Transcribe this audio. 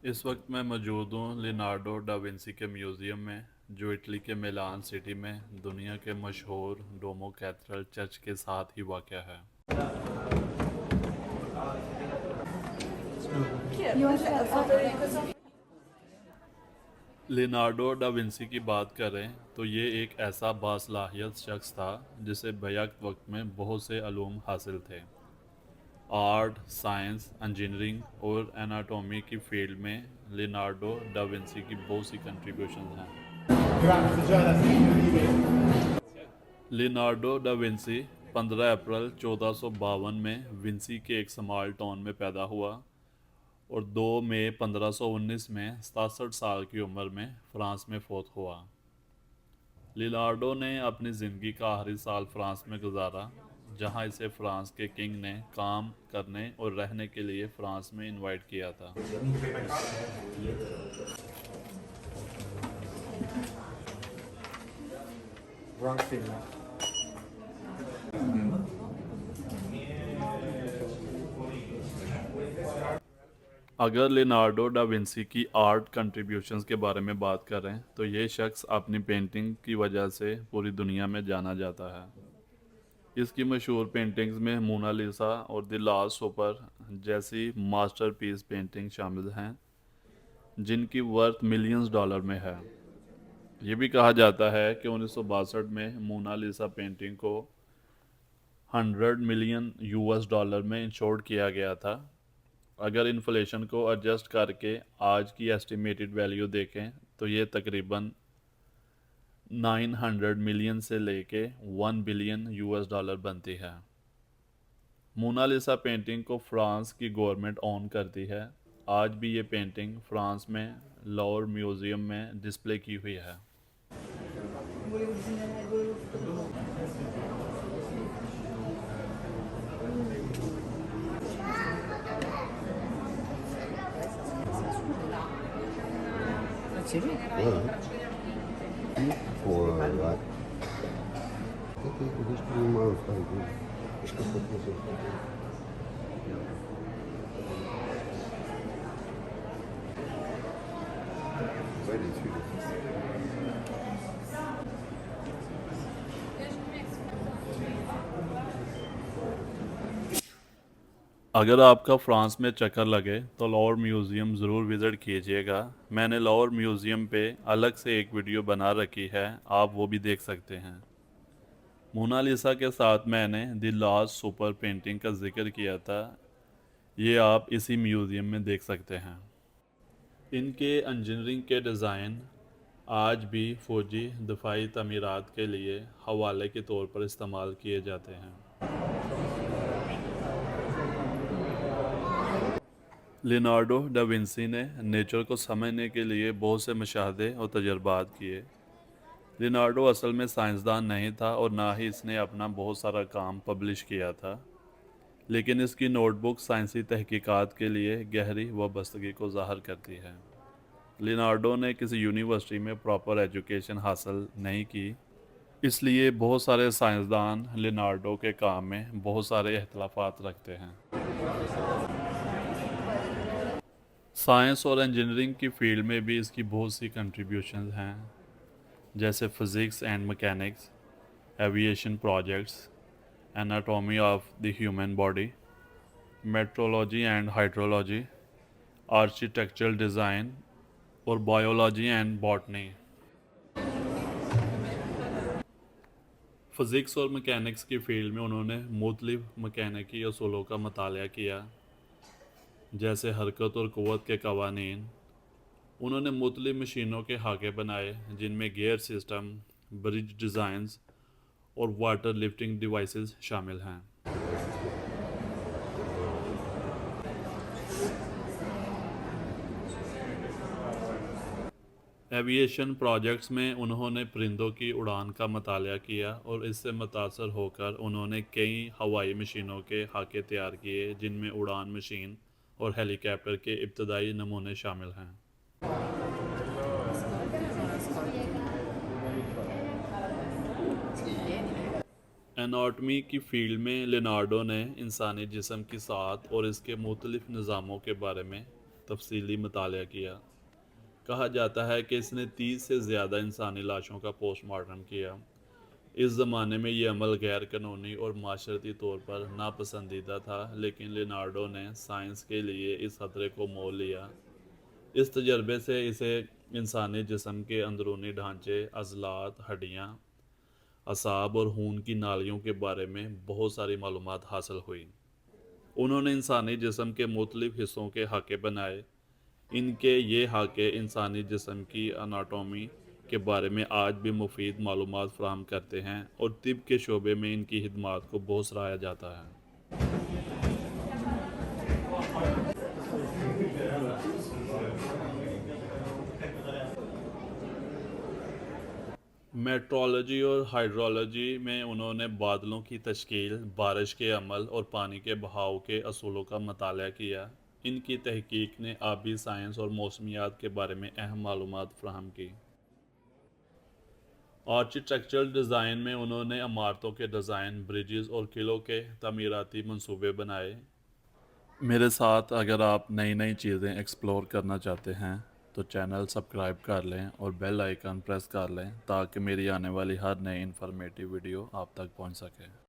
इस वक्त मैं मौजूद हूँ लियोनार्डो डा विंसी के म्यूज़ियम में, जो इटली के मिलान सिटी में दुनिया के मशहूर डोमो कैथेड्रल चर्च के साथ ही वाक़या है। लियोनार्डो डा विंसी की बात करें तो ये एक ऐसा बासलाहियत शख्स था जिसे बैक वक्त में बहुत से अलूम हासिल थे। आर्ट, साइंस, इंजीनियरिंग और एनाटॉमी की फील्ड में लियोनार्डो डा विंसी की बहुत सी कंट्रीब्यूशंस हैं। लियोनार्डो डा विंसी 15 अप्रैल 1452 में विंसी के एक स्मॉल टाउन में पैदा हुआ और 2 मई 1519 में 67 साल की उम्र में फ्रांस में फौत हुआ। लियोनार्डो ने अपनी ज़िंदगी का आखिरी साल फ्रांस में गुजारा, जहां इसे फ्रांस के किंग ने काम करने और रहने के लिए फ्रांस में इनवाइट किया था। अगर लियोनार्डो डा विंसी की आर्ट कंट्रीब्यूशंस के बारे में बात करें तो ये शख्स अपनी पेंटिंग की वजह से पूरी दुनिया में जाना जाता है। इसकी मशहूर पेंटिंग्स में मोनालिसा और द लास्ट सुपर जैसी मास्टरपीस पेंटिंग शामिल हैं, जिनकी वर्थ मिलियंस डॉलर में है। ये भी कहा जाता है कि 1962 में मोनालिसा पेंटिंग को 100 मिलियन यूएस डॉलर में इंश्योर्ड किया गया था। अगर इन्फ्लेशन को एडजस्ट करके आज की एस्टिमेटेड वैल्यू देखें तो ये तकरीबन 900 मिलियन से लेके 1 बिलियन यूएस डॉलर बनती है। मोनालिसा पेंटिंग को फ्रांस की गवर्नमेंट ओन करती है। आज भी ये पेंटिंग फ्रांस में लॉवर म्यूज़ियम में डिस्प्ले की हुई है। Ouais. Pour ouais. Deixa eu uma frase. Acho que eu vou fazer. Ouais, les tuyaux. अगर आपका फ्रांस में चक्कर लगे तो लॉवर म्यूज़ियम ज़रूर विज़िट कीजिएगा। मैंने लॉवर म्यूज़ियम पे अलग से एक वीडियो बना रखी है, आप वो भी देख सकते हैं। मोनालिसा के साथ मैंने द लास्ट सुपर पेंटिंग का जिक्र किया था, ये आप इसी म्यूज़ियम में देख सकते हैं। इनके इंजीनियरिंग के डिज़ाइन आज भी फ़ौजी दफाई तमीरात के लिए हवाले के तौर पर इस्तेमाल किए जाते हैं। लियोनार्डो डा विंसी ने नेचर को समझने के लिए बहुत से मुशाहदे और तजर्बात किए। लियोनार्डो असल में साइंसदान नहीं था और ना ही इसने अपना बहुत सारा काम पब्लिश किया था, लेकिन इसकी नोटबुक साइंसी तहकीकात के लिए गहरी वाबस्तगी को ज़ाहिर करती है। लियोनार्डो ने किसी यूनिवर्सिटी में प्रॉपर एजुकेशन हासिल नहीं की, इसलिए बहुत सारे साइंसदान लियोनार्डो के काम में बहुत सारे इख्तलाफात रखते हैं। साइंस और इंजीनियरिंग की फील्ड में भी इसकी बहुत सी कंट्रीब्यूशंस हैं, जैसे physics and mechanics, aviation projects, anatomy of the human body, metrology and hydrology, architectural design और बायोलॉजी एंड बॉटनी। फ़िज़िक्स और मैकेनिक्स की फील्ड में उन्होंने मुख्तलिफ मैकेनिकी असूलों का मुताला किया, जैसे हरकत और क़ुव्वत के कवानीन। उन्होंने मुख्तलिफ मशीनों के हाके बनाए, जिनमें गियर सिस्टम, ब्रिज डिज़ाइंस और वाटर लिफ्टिंग डिवाइसेस शामिल हैं। एविएशन प्रोजेक्ट्स में उन्होंने परिंदों की उड़ान का मुताला किया और इससे मुतासर होकर उन्होंने कई हवाई मशीनों के हाके तैयार किए, जिनमें उड़ान मशीन और हेलीकॉप्टर के इब्तदाई नमूने शामिल हैं। एनाटॉमी की फील्ड में लियोनार्डो ने इंसानी जिस्म की सात और इसके मुख्तलिफ निज़ामों के बारे में तफसीली मुताला किया। कहा जाता है कि इसने 30 से ज़्यादा इंसानी लाशों का पोस्टमार्टम किया। इस ज़माने में ये अमल गैर कानूनी और माशरती तौर पर नापसंदीदा था, लेकिन लियोनार्डो ने साइंस के लिए इस खतरे को मोल लिया। इस तजर्बे से इसे इंसानी जिस्म के अंदरूनी ढांचे, अज़लात, हड्डियाँ, असाब और खून की नालियों के बारे में बहुत सारी मालूमात हासिल हुई। उन्होंने इंसानी जिस्म के मुख्तलिफ हिस्सों के हाके बनाए। इनके ये हाके इंसानी जिस्म की अनाटोमी के बारे में आज भी मुफीद मालूमात फ़राहम करते हैं और तिब के शोबे में इनकी खिदमात को बहुत सराहा जाता है। मेट्रोलॉजी और हाइड्रोलॉजी में उन्होंने बादलों की तश्कील, बारिश के अमल और पानी के बहाव के असूलों का मताला किया। इनकी तहकीक ने आबी साइंस और मौसमियात के बारे में अहम मालूमात फ़राहम की। आर्किटेक्चरल डिज़ाइन में उन्होंने इमारतों के डिज़ाइन, ब्रिजेस और किलों के तमीराती मंसूबे बनाए। मेरे साथ अगर आप नई नई चीज़ें एक्सप्लोर करना चाहते हैं तो चैनल सब्सक्राइब कर लें और बेल आइकन प्रेस कर लें ताकि मेरी आने वाली हर नई इन्फॉर्मेटिव वीडियो आप तक पहुंच सके।